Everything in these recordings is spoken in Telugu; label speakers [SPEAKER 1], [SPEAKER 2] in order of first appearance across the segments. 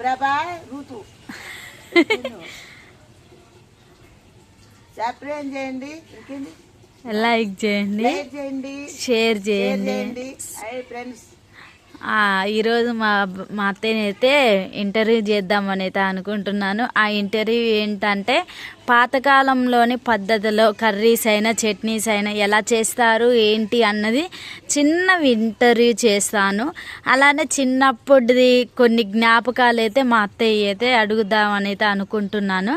[SPEAKER 1] ప్రభా ఋతు సబ్స్క్రైబ్ చేయండి,
[SPEAKER 2] లైక్ చేయండి, షేర్ చేయండి.
[SPEAKER 1] ఫ్రెండ్స్
[SPEAKER 2] ఈరోజు మా అత్తయ్యని అయితే ఇంటర్వ్యూ చేద్దామని అయితే అనుకుంటున్నాను. ఆ ఇంటర్వ్యూ ఏంటంటే పాతకాలంలోని పద్ధతిలో కర్రీస్ అయినా చట్నీస్ అయినా ఎలా చేస్తారు ఏంటి అన్నది చిన్న ఇంటర్వ్యూ చేస్తాను. అలానే చిన్నప్పటిది కొన్ని జ్ఞాపకాలు అయితే మా అత్తయ్య అయితే అడుగుదామని అయితే అనుకుంటున్నాను.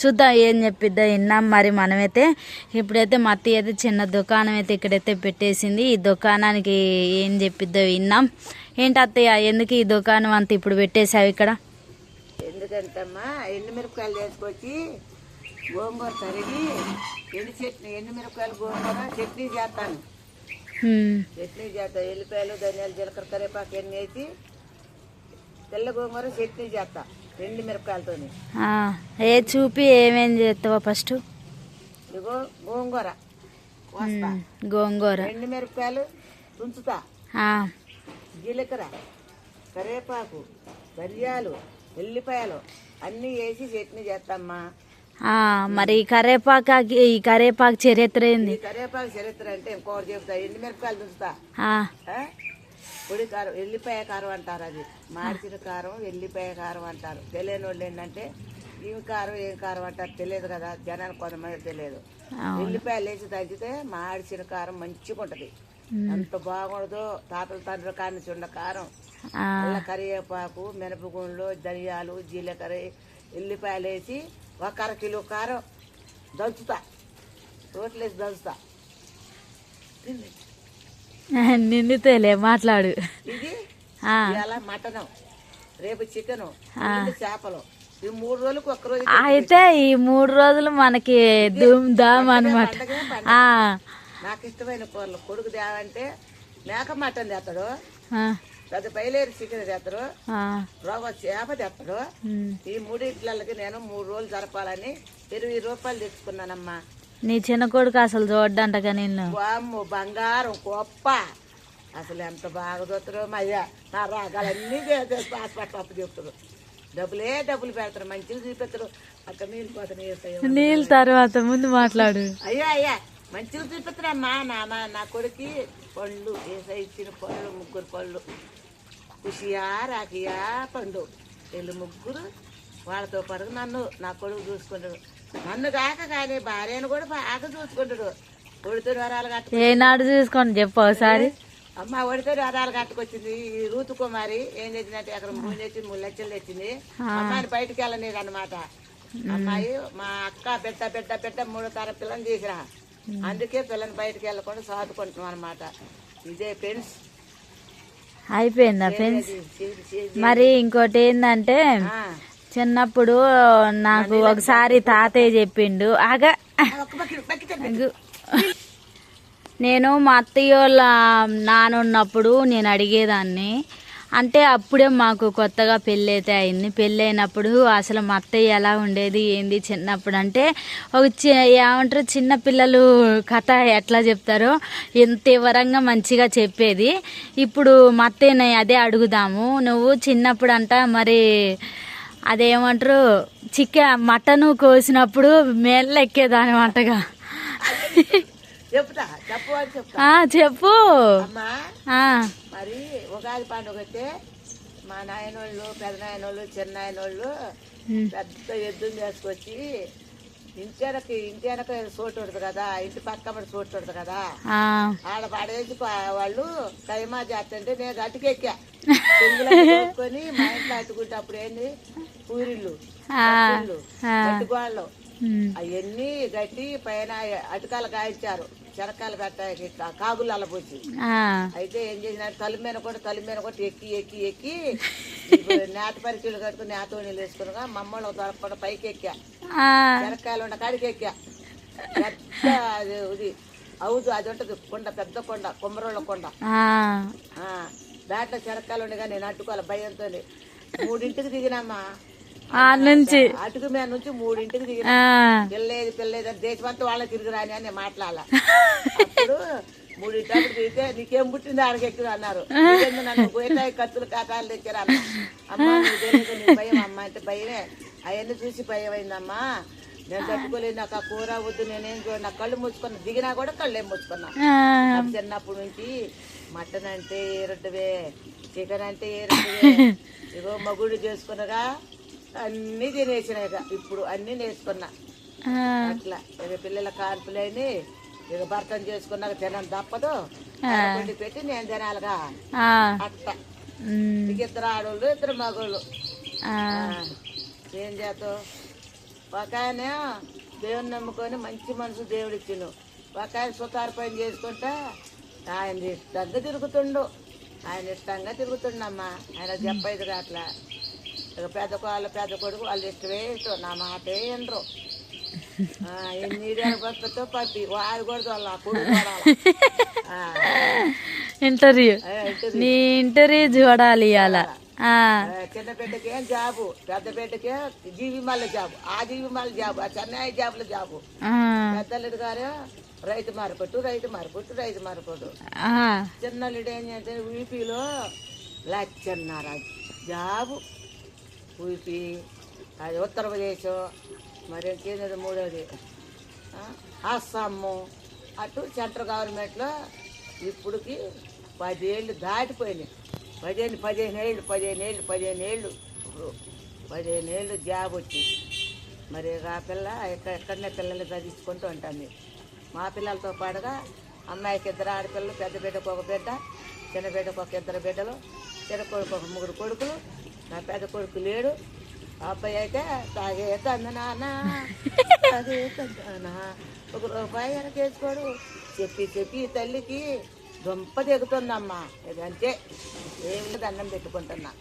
[SPEAKER 2] చూద్దాం ఏం చెప్పిద్దా విన్నాం. మరి మనమైతే ఇప్పుడైతే మా అత్తయ్య అయితే చిన్న దుకాణం అయితే ఇక్కడైతే పెట్టేసింది. ఈ దుకాణానికి ఏం చెప్పిద్దో విన్నాం. ఏంటి అత్తయ్య, ఎందుకు ఈ దుకాణం అంత ఇప్పుడు పెట్టేసావు ఇక్కడ?
[SPEAKER 1] ఎందుకంటమ్మా ఎండుమిరపకాయలు తీసుకొచ్చి గోంగూర తరిగి ఎండుమిరపకాయలు గోంగూర చట్నీ చేస్తాను. చట్నీ చేస్తా, ఎల్లిపాయలు ధనియాలు జీలకర్ర కరివేపాకు ఎన్ని వేసి తెల్ల గోంగూర చట్నీ చేస్తా ఎండుమిరపకాయలతో.
[SPEAKER 2] ఏ చూపి ఏమేం చేస్తావా ఫస్ట్?
[SPEAKER 1] ఇదిగో గోంగూర కోస్తా,
[SPEAKER 2] గోంగూర
[SPEAKER 1] ఎండుమిరపకాయలు తుంచుతా, జీలకర్ర కరివేపాకు ధనియాలు ఎల్లిపాయలు అన్నీ వేసి చట్నీ చేస్తామ్మా.
[SPEAKER 2] మరి ఈ కరివేపాకు చరిత్ర ఏంది?
[SPEAKER 1] కరివేపాకు చరిత్ర అంటే ఇంకోటి చెప్తా. ఎండుమిరపకాయలు తుంచుతా, పొడి కారం ఎల్లిపాయ కారం అంటారు, అది మాడిచిన కారం ఎల్లిపాయ కారం అంటారు. తెలియని వాళ్ళు ఏంటంటే ఏం కారం ఏం కారం అంటారు తెలియదు కదా, జనానికి కొంతమంది తెలియదు. ఎల్లిపాయలు వేసి తగ్గితే మాడిచిన కారం మంచిగా ఉంటది, అంత బాగుండదు. తాతల తండ్రుల కానించి ఉన్న కారం. అలా కరివేపాకు మినపగుండ్లు ధనియాలు జీలకర్ర ఎల్లిపాయలు వేసి 1 అరకిలో కారం దంచుతా, రోట్లేసి దంచుతా.
[SPEAKER 2] నిండితేలే మాట్లాడు.
[SPEAKER 1] ఇది ఇలా మటను, రేపు చికెను, చేపలు. ఈ 3 రోజులకు ఒక్క రోజు
[SPEAKER 2] అయితే ఈ 3 రోజులు మనకి ధూమ్ ధామ్ అనమాట.
[SPEAKER 1] నాకు ఇష్టమైన కూరలు కొడుకు దేవంటే మేక మటన్ తెస్తాడు, పెద్ద పైలేరు చికెన్ తెస్తాడు, రోగ చేప తెస్తాడు. ఈ 3 నేను 3 రోజులు జరపాలని 20 రూపాయలు తెచ్చుకున్నానమ్మా.
[SPEAKER 2] నీ చిన్న కొడుకు అసలు చూడ్డంటగా నిన్ను.
[SPEAKER 1] అమ్ము బంగారం గొప్ప, అసలు ఎంత బాగా చూస్తారు మయ్యా. నా రాగాలన్నీ హాస్పిటల్ అప్పు చెప్తారు, డబ్బులు పెడతారు, మంచిగా చూపిస్తారు. అక్కడ నీళ్ళు పోతాయి,
[SPEAKER 2] నీళ్ళు తర్వాత ముందు మాట్లాడు.
[SPEAKER 1] అయ్యా మంచిగా చూపిస్తారమ్మా. నా కొడుకు పళ్ళు ఇచ్చిన పళ్ళు 3 పళ్ళు, ఖుషియా రాకియా పండు, వీళ్ళు 3 వాళ్ళతో పాటు నా కొడుకు చూసుకుంటాడు. నన్ను కాక కానీ భార్యను కూడా బాగా చూసుకుంటాడు. ఒడితో వరాలు కట్టుకు
[SPEAKER 2] ఏనాడు చూసుకోండి చెప్పు ఒకసారి.
[SPEAKER 1] అమ్మ ఒడితో వరాలు కట్టుకొచ్చింది. ఈ ఋతు కుమారి ఏం చేసిందంటే అక్కడ 3 తెచ్చింది, 3 లక్షలు తెచ్చింది. అమ్మాయిని బయటకు వెళ్ళలేదు అనమాట. అమ్మాయి మా అక్క బిడ్డ 3వ తరం పిల్లని తీసిరా, అందుకే పిల్లని బయటకు వెళ్ళకుండా సాదుకుంటున్నాం అనమాట. ఇదే ఫ్రెండ్స్.
[SPEAKER 2] అయిపోయిందా ఫ్రెండ్స్? మరి ఇంకోటి ఏంటంటే చిన్నప్పుడు నాకు ఒకసారి తాతయ్య చెప్పిండు, నేను మా అత్తయ్య వాళ్ళ నాన్న ఉన్నప్పుడు నేను అడిగేదాన్ని. అంటే అప్పుడే మాకు కొత్తగా పెళ్ళి అయితే అయింది. పెళ్ళి అయినప్పుడు అసలు మా అత్తయ్య ఎలా ఉండేది ఏంది చిన్నప్పుడు అంటే ఏమంటారు చిన్నపిల్లలు కథ ఎట్లా చెప్తారో ఎంత వివరంగా మంచిగా చెప్పేది. ఇప్పుడు మా అత్తయ్యని అదే అడుగుదాము. నువ్వు చిన్నప్పుడు అంట మరి అదేమంటారు మటను కోసినప్పుడు మేళ్ళు ఎక్కేదాని అంటగా. చెప్పు.
[SPEAKER 1] మరి ఉగాది పండుగ అయితే మా నాయనోళ్ళు పెద్ద నాయనోళ్ళు చిన్న నాయనోళ్ళు పెద్ద ఎద్దుని చేసుకొచ్చి ఇంటి వెనక చోటు ఉంటుంది కదా, ఇంటి పక్క చోటు ఉంటుంది కదా, ఆడ పడేసి వాళ్ళు కైమా చేస్తుంటే నేను అటుకెక్కా పెంగులని మా ఇంట్లో అట్టుకుంటే అప్పుడు ఏంది పూరిళ్ళు గట్టిగోళ్ళు అవన్నీ గట్టి పైన అటుకాలు కాయించారు, చెరకాయలు పెట్ట కాగులు అల్లపోసి. అయితే ఏం చేసిన తల మీద కూడా ఎక్కి నేత పరిచయలు కట్టుకుని నేత నీళ్ళు వేసుకుని మమ్మల్ని దొరకకుండా పైకి ఎక్కా, చెరకాయలు ఉన్న కాడికి ఎక్కా. పెద్ద ఇది అవుదు అది ఉంటది కొండ, పెద్ద కొండ, కొమ్మరోళ్ళ కొండ. దాంట్లో చెరకాయలు ఉండగా నేను అట్టుకోవాలి భయంతో 3ంటికి దిగినమ్మా.
[SPEAKER 2] నుంచి
[SPEAKER 1] అటుకు మీద నుంచి 3ంటికి దిగిన. పిల్లేదు దేశమంతా వాళ్ళ తిరిగి రాని అని మాట్లాడాల. అప్పుడు 3 తిరిగితే నీకేం పుట్టింది ఆడికి ఎక్కువ అన్నారు. నన్ను పోయితాయి కత్తులు కాటాలు తెచ్చారు అన్న. అమ్మ నువ్వు తెలియదు నీ భయం అమ్మ అంటే భయమే. అవన్నీ చూసి భయం అయిందమ్మా. నేను తట్టుకోలేదు, నాకు ఆ కూర వద్దు, నేనేం నా కళ్ళు మూసుకున్నా, దిగినా కూడా కళ్ళు ఏం మూసుకున్నా. చిన్నప్పటి నుంచి మటన్ అంటే ఏరొడ్డువే, చికెన్ అంటే ఏరొడ్డువే. ఇగో మగుడు చేసుకున్నగా అన్ని తినేసిన. ఇప్పుడు అన్ని నేర్చుకున్నా. అట్లా ఇక పిల్లల కాన్పులేని ఇక భర్తను చేసుకున్నాక తినం తప్పదు, వండి పెట్టి నేను తినాలిగా. అట్లా ఇక 2 ఆడోళ్ళు 2 మగోళ్ళు. ఏం చేస్తావు? ఒక ఆయన దేవుని నమ్ముకొని మంచి మనసు దేవుడు ఇచ్చిండు. ఒక ఆయన సుతారు పని చేసుకుంటా ఆయన ఇష్టంగా తిరుగుతుండు. ఆయన ఇష్టంగా తిరుగుతుండమ్మా. ఆయన చెప్పేది అట్లా. ఇక పెద్ద కొడుకు వాళ్ళు ఇష్టమే ఇష్టం, నా మాటే వినరు. ఎన్ని పంపితో పంపి వాడు కూడా వాళ్ళ కొడుకు
[SPEAKER 2] ఇంటర్వ్యూ నీ ఇంటర్వ్యూ చూడాలి అలా.
[SPEAKER 1] చిన్న బిడ్డకేం జాబు, పెద్ద బిడ్డకే జీవి మల్ల జాబు, ఆ జీవి మల్ల జాబు, ఆ చెన్నై జాబుల జాబు. పెద్దల్లుడు గారు రైతు మార్కెట్. చిన్నల్లుడు ఏం చేస్తే ఊపీలో లచ్చన్నర జాబు. ఊపి అది ఉత్తరప్రదేశ్, మరి కేంద్ర 3వది అస్సాము. అటు సెంట్రల్ గవర్నమెంట్లో ఇప్పుడుకి 10 ఏళ్ళు దాటిపోయినాయి. 15 ఏళ్ళు ఇప్పుడు 15 ఏళ్ళు జాబ్ వచ్చి. మరి ఆ పిల్ల ఎక్కడనే పిల్లలు చదివించుకుంటూ ఉంటాను. మా పిల్లలతో పాటుగా అమ్మాయికి 2 ఆడపిల్లలు, పెద్ద బిడ్డకు 1 బిడ్డ, చిన్న బిడ్డకు 2 బిడ్డలు, చిన్న కొడుకు 3 కొడుకులు. నా పెద్ద కొడుకు లేడు. అబ్బాయి అయితే తాగే తందు నాన్న, తాగే తందు నాన్న, 1 రూపాయి వెనకేసుకోడు. చెప్పి తల్లికి దుంప దిగుతుందమ్మా. ఇదంతే, ఏమి దండం పెట్టుకుంటున్నా.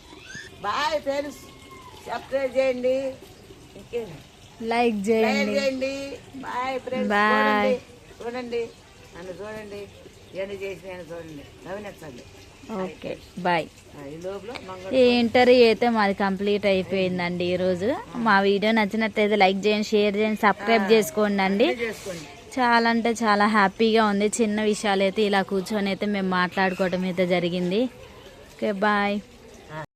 [SPEAKER 1] బాయ్ ఫ్రెండ్స్, సబ్స్క్రైబ్ చేయండి, ఇంకేంటి
[SPEAKER 2] లైక్ చేయండి.
[SPEAKER 1] Bye friends. చూడండి నన్ను చూడండి, ఏంటి చేసి చూడండి, నవ్వినచ్చండి.
[SPEAKER 2] Okay bye.
[SPEAKER 1] ఈ లోపల
[SPEAKER 2] ఈ ఇంటర్వ్యూ అయితే మాది కంప్లీట్ అయిపోయిందండి ఈరోజు. మా వీడియో నచ్చినట్టయితే లైక్ చేయండి, షేర్ చేయండి, సబ్స్క్రైబ్ చేసుకోండి. చాలా అంటే చాలా హ్యాపీగా ఉంది. చిన్న విషయాలు అయితే ఇలా కూర్చొని అయితే మేము మాట్లాడుకోవడం అయితే జరిగింది. Okay bye.